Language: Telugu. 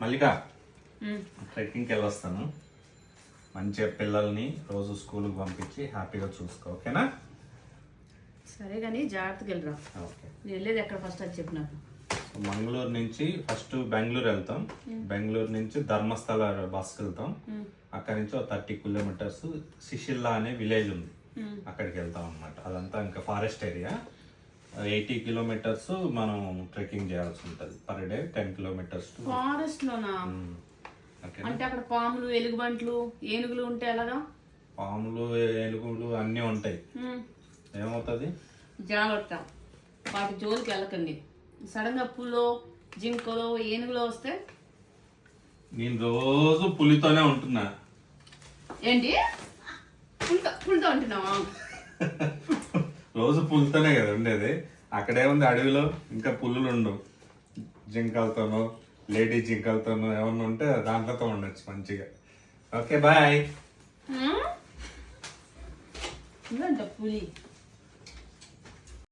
మల్లిక ట్రెక్కింగ్కి వెళ్ళొస్తాను. మంచిగా పిల్లల్ని రోజు స్కూల్కి పంపించి హ్యాపీగా చూసుకో, ఓకేనా? సరే కానీ జాగ్రత్తగా వెళ్ళరా. ఓకే. నేను వెళ్ళేది ఎక్కడ ఫస్ట్ అది చెప్పు నాకు. మంగళూరు నుంచి ఫస్ట్ బెంగళూరు వెళ్తాం. బెంగళూరు నుంచి ధర్మస్థల బస్కి వెళ్తాం. అక్కడి నుంచి 30 కిలోమీటర్స్ సిషిల్లా అనే విలేజ్ ఉంది, అక్కడికి వెళ్తాం అనమాట. అదంతా ఇంకా ఫారెస్ట్ ఏరియా. 80 కిలోమీటర్స్ మనం ట్రెక్కింగ్ చేయాల్సి ఉంటుంది పర్ డే. 10 కిలోమీటర్స్ ఫారెస్ట్ లోనా? అంటే అక్కడ పాములు, ఎలుగుబంట్లు, ఏనుగులు ఉంటే ఎలాగా? పాములు, ఏనుగులు అన్నీ ఉంటాయి. ఏమవుతుంది? జాగ్రత్త, వాటి జోలికి వెళ్ళకండి. సడన్ గా పులో, జింకలో, ఏనుగులో వస్తే? నేను రోజు పులితోనే ఉంటున్నా. ఏంటి? పులితో ఉంటున్నావా? రోజు పులితోనే కదా ఉండేది. అక్కడేముంది, అడవిలో ఇంకా పుల్లులు ఉండవు. జింకలతోనో, లేడీ జింకలతోనో ఏమన్నా ఉంటే దాంట్లతో ఉండొచ్చు మంచిగా. Okay, bye. ఇదంట పులి.